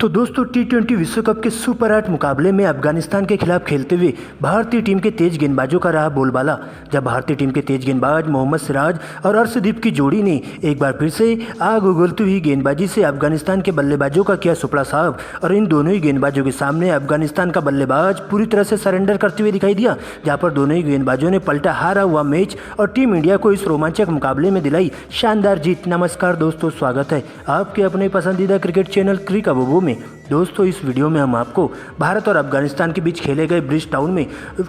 तो दोस्तों टी20 विश्व कप के सुपर 8 मुकाबले में अफगानिस्तान के खिलाफ खेलते हुए भारतीय टीम के तेज गेंदबाजों का रहा बोलबाला। जब भारतीय टीम के तेज गेंदबाज मोहम्मद सिराज और अर्शदीप की जोड़ी ने एक बार फिर से आग उगलती हुई गेंदबाजी से अफगानिस्तान के बल्लेबाजों का किया सुपड़ा साफ, और इन दोनों ही गेंदबाजों के सामने अफगानिस्तान का बल्लेबाज पूरी तरह से सरेंडर करते हुए दिखाई दिया, जहाँ पर दोनों ही गेंदबाजों ने पलटा हारा हुआ मैच और टीम इंडिया को इस रोमांचक मुकाबले में दिलाई शानदार जीत। नमस्कार दोस्तों, स्वागत है आपके अपने पसंदीदा क्रिकेट चैनल क्रिक अबूबू में। दोस्तों इस वीडियो में हम आपको भारत और अफगानिस्तान के बीच खेले गए ब्रिज टाउन में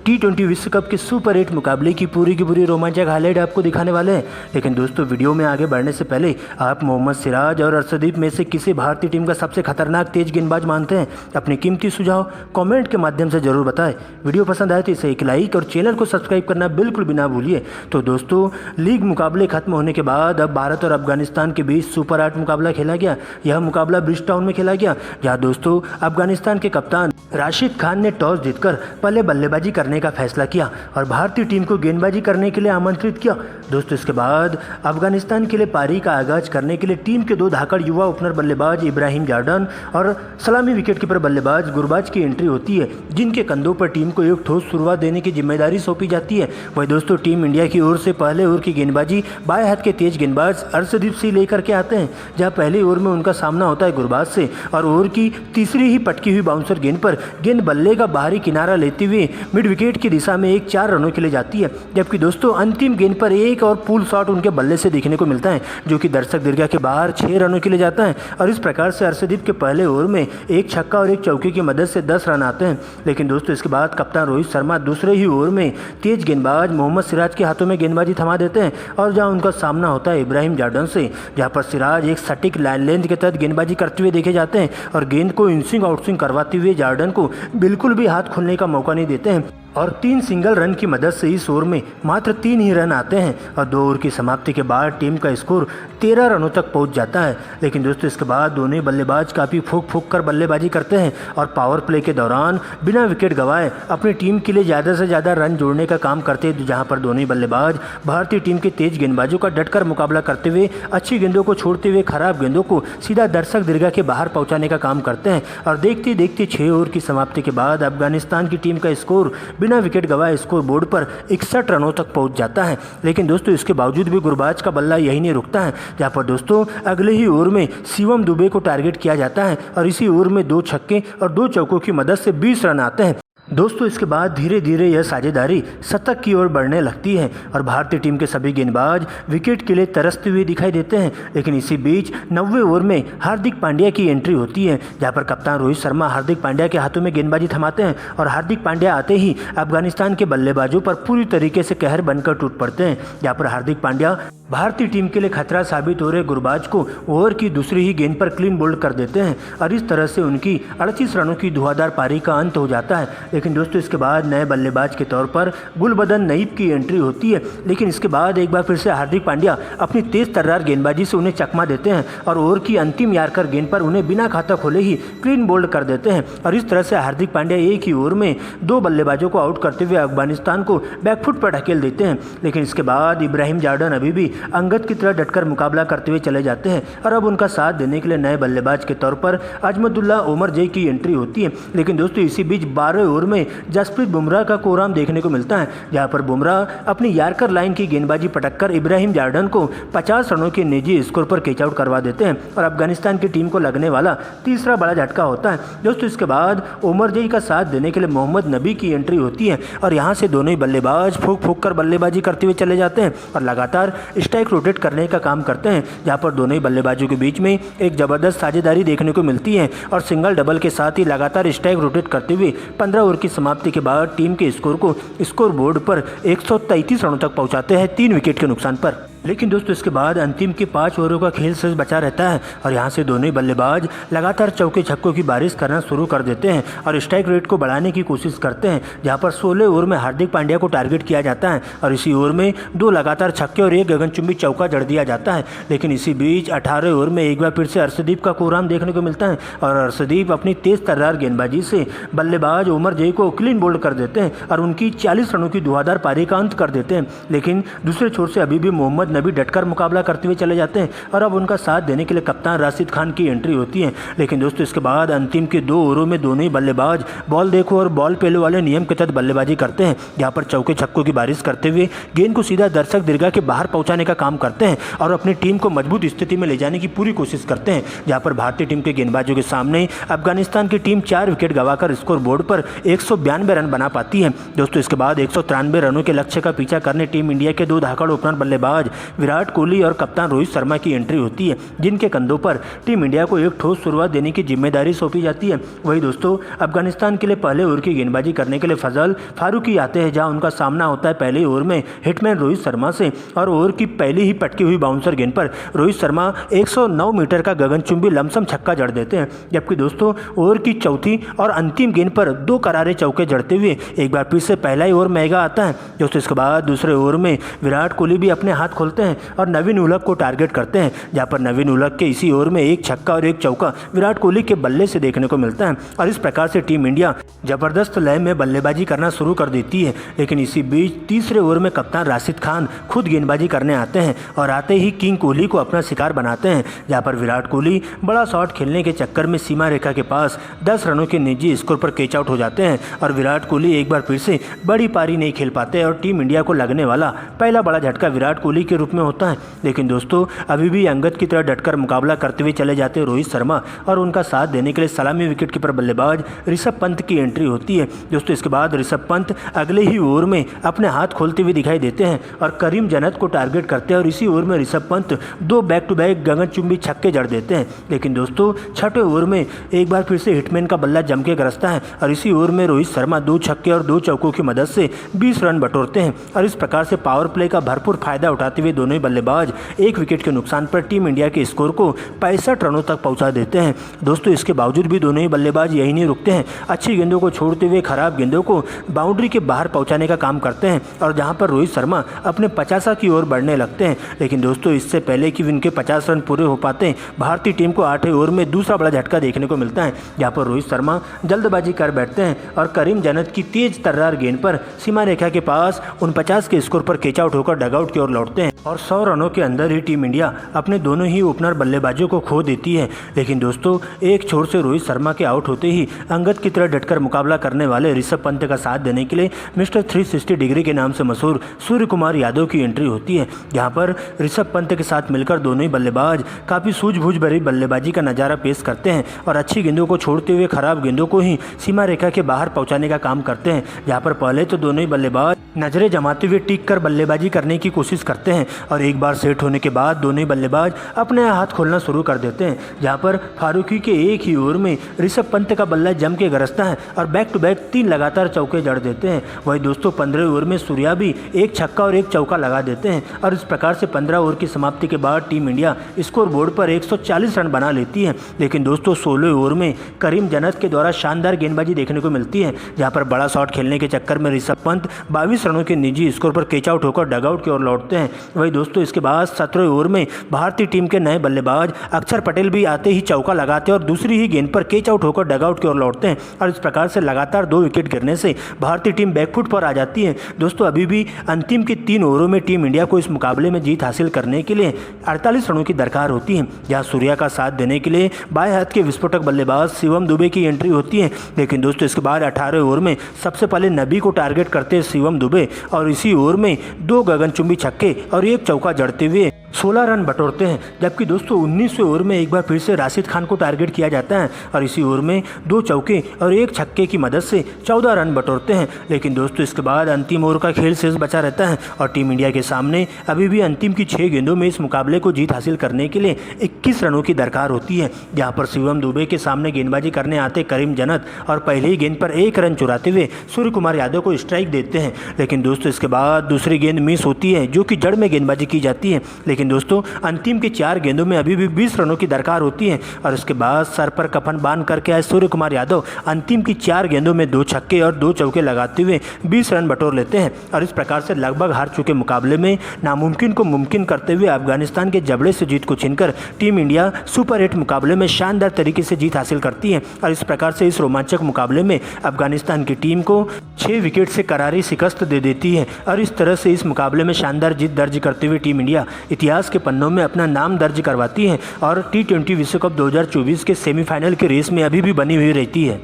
टी20 विश्व कप के सुपर 8 मुकाबले की पूरी रोमांचक हाईलाइट आपको दिखाने वाले हैं। लेकिन दोस्तों वीडियो में आगे बढ़ने से पहले आप मोहम्मद सिराज और अर्शदीप में से किसे भारतीय टीम का सबसे खतरनाक तेज गेंदबाज मानते हैं? अपने कीमती सुझाव कमेंट के माध्यम से जरूर बताएं। वीडियो पसंद आए तो इसे एक लाइक और चैनल को सब्सक्राइब करना बिल्कुल भी ना भूलिए। तो दोस्तों लीग मुकाबले खत्म होने के बाद अब भारत और अफगानिस्तान के बीच सुपर 8 मुकाबला खेला गया। यह मुकाबला ब्रिज टाउन में खेला गया, जहाँ दोस्तों अफगानिस्तान के कप्तान राशिद खान ने टॉस जीतकर पहले बल्लेबाजी करने का फैसला किया और भारतीय टीम को गेंदबाजी करने के लिए आमंत्रित किया। दोस्तों इसके बाद अफगानिस्तान के लिए पारी का आगाज करने के लिए टीम के दो धाकड़ युवा ओपनर बल्लेबाज इब्राहिम जॉर्डन और सलामी विकेटकीपर बल्लेबाज गुरबाज की एंट्री होती है, जिनके कंधों पर टीम को एक ठोस शुरुआत देने की जिम्मेदारी सौंपी जाती है। वही दोस्तों टीम इंडिया की ओर से पहले ओवर की गेंदबाजी बाएं हाथ के तेज गेंदबाज अर्शदीप से लेकर के आते हैं, जहां पहले ओवर में उनका सामना होता है गुरबाज से और ओवर की तीसरी ही पटकी हुई बाउंसर गेंद पर गेंद बल्ले का बाहरी किनारा लेते हुए मिड विकेट की दिशा में 4 रनों के लिए जाती है। जबकि दोस्तों अंतिम गेंद पर एक और पुल शॉट उनके बल्ले से देखने को मिलता है, जो कि दर्शक दीर्घा के बाहर 6 रनों के लिए जाता है। और इस प्रकार से अर्शदीप के पहले ओवर में एक छक्का और एक चौके की मदद से 10 रन आते हैं। लेकिन दोस्तों इसके बाद कप्तान रोहित शर्मा दूसरे ही ओवर में तेज गेंदबाज मोहम्मद सिराज के हाथों में गेंदबाजी थमा देते हैं और जहां उनका सामना होता है इब्राहिम जॉर्डन से, जहां पर सिराज एक सटीक लाइन लेंथ के तहत गेंदबाजी करते हुए देखे जाते हैं और गेंद को इनस्विंग आउटस्विंग करवाते हुए जॉर्डन को बिल्कुल भी हाथ खोलने का मौका नहीं देते हैं और 3 सिंगल रन की मदद से इस ओवर में मात्र 3 ही रन आते हैं और 2 ओवर की समाप्ति के बाद टीम का स्कोर 13 रनों तक पहुंच जाता है। लेकिन दोस्तों इसके बाद दोनों बल्लेबाज काफ़ी फूंक कर बल्लेबाजी करते हैं और पावर प्ले के दौरान बिना विकेट गंवाए अपनी टीम के लिए ज़्यादा से ज़्यादा रन जोड़ने का काम करते हैं, जहां पर दोनों बल्लेबाज भारतीय टीम के तेज गेंदबाजों का डटकर मुकाबला करते हुए अच्छी गेंदों को छोड़ते हुए खराब गेंदों को सीधा दर्शक दीर्घा के बाहर पहुँचाने का काम करते हैं। और देखते देखते 6 ओवर की समाप्ति के बाद अफगानिस्तान की टीम का स्कोर बिना विकेट गंवाए स्कोर बोर्ड पर 61 रनों तक पहुंच जाता है। लेकिन दोस्तों इसके बावजूद भी गुरबाज का बल्ला यही नहीं रुकता है, जहां पर दोस्तों अगले ही ओवर में शिवम दुबे को टारगेट किया जाता है और इसी ओवर में 2 छक्के और 2 चौकों की मदद से 20 रन आते हैं। दोस्तों इसके बाद धीरे धीरे यह साझेदारी शतक की ओर बढ़ने लगती है और भारतीय टीम के सभी गेंदबाज विकेट के लिए तरसते हुए दिखाई देते हैं। लेकिन इसी बीच 90वें ओवर में हार्दिक पांड्या की एंट्री होती है, जहां पर कप्तान रोहित शर्मा हार्दिक पांड्या के हाथों में गेंदबाजी थमाते हैं और हार्दिक पांड्या आते ही अफगानिस्तान के बल्लेबाजों पर पूरी तरीके से कहर बनकर टूट पड़ते हैं, जहां पर हार्दिक पांड्या भारतीय टीम के लिए खतरा साबित हो रहे गुरबाज को ओवर की दूसरी ही गेंद पर क्लीन बोल्ड कर देते हैं और इस तरह से उनकी 38 रनों की धुआंधार पारी का अंत हो जाता है। लेकिन दोस्तों इसके बाद नए बल्लेबाज के तौर पर गुलबदन नईब की एंट्री होती है। लेकिन इसके बाद एक बार फिर से हार्दिक पांड्या अपनी तेज तर्रार गेंदबाजी से उन्हें चकमा देते हैं और ओवर की अंतिम यार्कर गेंद पर उन्हें बिना खाता खोले ही क्लीन बोल्ड कर देते हैं और इस तरह से हार्दिक पांड्या एक ही ओवर में 2 बल्लेबाजों को आउट करते हुए अफगानिस्तान को बैकफुट पर ढकेल देते हैं। लेकिन इसके बाद इब्राहिम जॉर्डन अभी भी अंगद की तरह डटकर मुकाबला करते हुए चले जाते हैं और अब उनका साथ देने के लिए नए बल्लेबाज के तौर पर अजमतुल्ला उमर जई की एंट्री होती है। लेकिन दोस्तों इसी बीच 12वें ओवर में जसप्रीत बुमराह का कोराम देखने को मिलता है, जहां पर बुमराह अपनी यार्कर लाइन की गेंदबाजी पटककर इब्राहिम जॉर्डन को 50 रनों के निजी स्कोर पर कैच आउट करवा देते हैं और अफगानिस्तान की टीम को लगने वाला तीसरा बड़ा झटका होता है। दोस्तों इसके बाद उमर जई का साथ देने के लिए मोहम्मद नबी की एंट्री होती है और यहां से दोनों ही बल्लेबाज फूंक कर बल्लेबाजी करते हुए चले जाते हैं और लगातार स्ट्राइक रोटेट करने का काम करते हैं, जहां पर दोनों ही बल्लेबाजों के बीच में एक जबरदस्त साझेदारी देखने को मिलती है और सिंगल डबल के साथ ही लगातार स्ट्राइक रोटेट करते हुए 15 ओवर की समाप्ति के बाद टीम के स्कोर को स्कोर बोर्ड पर 133 रनों तक पहुंचाते हैं 3 विकेट के नुकसान पर। लेकिन दोस्तों इसके बाद अंतिम के 5 ओवरों का खेल शेष बचा रहता है और यहाँ से दोनों ही बल्लेबाज लगातार चौके छक्कों की बारिश करना शुरू कर देते हैं और स्ट्राइक रेट को बढ़ाने की कोशिश करते हैं, जहाँ पर 16 ओवर में हार्दिक पांड्या को टारगेट किया जाता है और इसी ओवर में 2 लगातार छक्के और 1 गगनचुंबी चौका जड़ दिया जाता है। लेकिन इसी बीच 18 ओवर में एक बार फिर से अर्शदीप का कोराम देखने को मिलता है और अर्शदीप अपनी तेज तर्रार गेंदबाजी से बल्लेबाज उमर जई को क्लीन बोल्ड कर देते हैं और उनकी 40 रनों की धुआंधार पारी का अंत कर देते हैं। लेकिन दूसरे छोर से अभी भी मोहम्मद मोहम्मद नबी डटकर मुकाबला करते हुए चले जाते हैं और अब उनका साथ देने के लिए कप्तान राशिद खान की एंट्री होती है। लेकिन दोस्तों इसके बाद अंतिम के 2 ओवरों में दोनों ही बल्लेबाज बॉल देखो और बॉल पेलो वाले नियम के तहत बल्लेबाजी करते हैं, जहाँ पर चौके छक्कों की बारिश करते हुए गेंद को सीधा दर्शक दीर्घा के बाहर पहुंचाने का काम करते हैं और अपनी टीम को मजबूत स्थिति में ले जाने की पूरी कोशिश करते हैं। जहाँ पर भारतीय टीम के गेंदबाजों के सामने अफगानिस्तान की टीम 4 विकेट गंवाकर स्कोर बोर्ड पर 192 रन बना पाती है। दोस्तों इसके बाद 193 रनों के लक्ष्य का पीछा करने टीम इंडिया के 2 धाकड़ ओपनर बल्लेबाज विराट कोहली और कप्तान रोहित शर्मा की एंट्री होती है, जिनके कंधों पर टीम इंडिया को एक ठोस शुरुआत देने की जिम्मेदारी सौंपी जाती है। वही दोस्तों अफगानिस्तान के लिए पहले ओवर की गेंदबाजी करने के लिए फजल फारूकी आते हैं, जहां उनका सामना होता है पहले ओवर में हिटमैन रोहित शर्मा से और ओवर की पहली ही पटकी हुई बाउंसर गेंद पर रोहित शर्मा 109 मीटर का गगनचुंबी लमसम छक्का जड़ देते हैं। जबकि दोस्तों ओवर की चौथी और अंतिम गेंद पर 2 करारे चौके जड़ते हुए एक बार फिर से पहला ही ओवर महंगा आता है। दोस्तों इसके बाद दूसरे ओवर में विराट कोहली भी अपने हाथ खोलते हैं और नवीन उलक को टारगेट करते हैं, जहां पर नवीन उलक के इसी ओवर में एक छक्का और एक चौका विराट कोहली के बल्ले से देखने को मिलता है और इस प्रकार से टीम इंडिया जबरदस्त लय में बल्लेबाजी करना शुरू कर देती है। लेकिन इसी बीच तीसरे ओवर में कप्तान राशिद खान खुद गेंदबाजी करने आते हैं और आते ही किंग कोहली को अपना शिकार बनाते हैं, जहां पर विराट कोहली बड़ा शॉट खेलने के चक्कर में सीमा रेखा के पास 10 रनों के निजी स्कोर पर कैच आउट हो जाते हैं और विराट कोहली एक बार फिर से बड़ी पारी नहीं खेल पाते और टीम इंडिया को लगने वाला पहला बड़ा झटका विराट कोहली के रूप में होता है। लेकिन दोस्तों अभी भी अंगद की तरह डटकर मुकाबला करते हुए चले जाते हैं रोहित शर्मा और उनका साथ देने के लिए सलामी विकेट कीपर बल्लेबाज ऋषभ पंत की एंट्री होती है। दोस्तों इसके बाद ऋषभ पंत अगले ही ओवर में अपने हाथ खोलते हुए दिखाई देते हैं और करीम जन्नत को टारगेट करते हैं और इसी ओवर में Rishabh Pant 2 back to back गगनचुंबी छक्के जड़ देते हैं। लेकिन दोस्तों छठे ओवर में एक बार फिर से हिटमैन का बल्ला जम के गरजता है और इसी ओवर में रोहित शर्मा 2 छक्के और 2 चौकों की मदद से 20 रन बटोरते हैं और इस प्रकार से पावर प्ले का भरपूर फायदा उठाते हुए दोनों ही बल्लेबाज 1 विकेट के नुकसान पर टीम इंडिया के स्कोर को 65 रनों तक पहुंचा देते हैं। दोस्तों इसके बावजूद भी दोनों ही बल्लेबाज यही नहीं रुकते हैं, अच्छी गेंदों को छोड़ते हुए खराब गेंदों को बाउंड्री के बाहर पहुंचाने का काम करते हैं और जहां पर रोहित शर्मा अपने 50 की ओर बढ़ने लगते हैं। लेकिन दोस्तों इससे पहले कि उनके 50 रन पूरे हो पाते हैं, भारतीय टीम को 8वें ओवर में दूसरा बड़ा झटका देखने को मिलता है, जहां पर रोहित शर्मा जल्दबाजी कर बैठते हैं और करीम जन्नत की तेज तर्रार गेंद पर सीमा रेखा के पास 49 के स्कोर पर कैच आउट होकर डगआउट की ओर लौटते हैं और 100 रनों के अंदर ही टीम इंडिया अपने दोनों ही ओपनर बल्लेबाजों को खो देती है। लेकिन दोस्तों एक छोर से रोहित शर्मा के आउट होते ही अंगद की तरह डटकर मुकाबला करने वाले ऋषभ पंत का साथ देने के लिए मिस्टर 360 डिग्री के नाम से मशहूर सूर्य कुमार यादव की एंट्री होती है, जहां पर ऋषभ पंत के साथ मिलकर दोनों ही बल्लेबाज काफ़ी सूझबूझ भरी बल्लेबाजी का नज़ारा पेश करते हैं और अच्छी गेंदों को छोड़ते हुए खराब गेंदों को ही सीमा रेखा के बाहर पहुंचाने का काम करते हैं। जहां पर पहले तो दोनों ही बल्लेबाज नजरें जमाते हुए टिक कर बल्लेबाजी करने की कोशिश करते हैं और एक बार सेट होने के बाद दोनों ही बल्लेबाज अपने हाथ खोलना शुरू कर देते हैं, जहां पर फारूकी के एक ही ओवर में ऋषभ पंत का बल्ला जम के गरजता है और बैक टू बैक 3 लगातार चौके जड़ देते हैं। वही दोस्तों 15 ओवर में सूर्या भी एक छक्का और एक चौका लगा देते हैं और इस प्रकार से 15 ओवर की समाप्ति के बाद टीम इंडिया स्कोर बोर्ड पर 140 रन बना लेती है। लेकिन दोस्तों 16 ओवर में करीम जन्नत के द्वारा शानदार गेंदबाजी देखने को मिलती है, जहां पर बड़ा शॉट खेलने के चक्कर में ऋषभ पंत 22 रनों के निजी स्कोर पर कैच आउट होकर डगआउट की ओर लौटते हैं। वही दोस्तों इसके बाद 17 ओवर में भारतीय टीम के नए बल्लेबाज अक्षर पटेल भी आते ही चौका लगाते हैं और दूसरी ही गेंद पर कैच आउट होकर डगआउट की ओर लौटते हैं और इस प्रकार से लगातार 2 विकेट गिरने से भारतीय टीम बैकफुट पर आ जाती है। दोस्तों अभी भी अंतिम के 3 ओवरों में टीम इंडिया को इस मुकाबले में जीत हासिल करने के लिए 48 रनों की दरकार होती है, जहां सूर्या का साथ देने के लिए बाएं हाथ के विस्फोटक बल्लेबाज शिवम दुबे की एंट्री होती है। लेकिन दोस्तों इसके बाद 18 ओवर में सबसे पहले नबी को टारगेट करते हैं शिवम दुबे और इसी ओवर में 2 गगनचुंबी छक्के और एक चौका जड़ते हुए 16 रन बटोरते हैं। जबकि दोस्तों 19वें ओवर में एक बार फिर से राशिद खान को टारगेट किया जाता है और इसी ओवर में 2 चौके और एक छक्के की मदद से 14 रन बटोरते हैं। लेकिन दोस्तों इसके बाद अंतिम ओवर का खेल शेष बचा रहता है और टीम इंडिया के सामने अभी भी अंतिम की 6 गेंदों में इस मुकाबले को जीत हासिल करने के लिए 21 रनों की दरकार होती है, जहां पर शिवम दुबे के सामने गेंदबाजी करने आते करीम जन्नत और पहले ही गेंद पर 1 रन चुराते हुए सूर्य कुमार यादव को स्ट्राइक देते हैं। लेकिन दोस्तों इसके बाद दूसरी गेंद मिस होती है, जो कि जड़ में गेंदबाजी की जाती है। लेकिन दोस्तों अंतिम के 4 गेंदों में अभी भी 20 रनों की दरकार होती है और उसके बाद सर पर कफन बांध करके आए सूर्य कुमार यादव अंतिम की 4 गेंदों में 2 छक्के और 2 चौके लगाते हुए 20 रन बटोर लेते हैं और इस प्रकार से लगभग हार चुके मुकाबले में नामुमकिन को मुमकिन करते हुए अफगानिस्तान के जबड़े से जीत को छीनकर टीम इंडिया सुपर 8 मुकाबले में शानदार तरीके से जीत हासिल करती है और इस प्रकार से इस रोमांचक मुकाबले में अफगानिस्तान की टीम को 6 विकेट से करारी शिकस्त दे देती है और इस तरह से इस मुकाबले में शानदार जीत दर्ज करते हुए टीम इंडिया इतिहास के पन्नों में अपना नाम दर्ज करवाती है और T20 विश्व कप 2024 के सेमीफाइनल की रेस में अभी भी बनी हुई रहती है।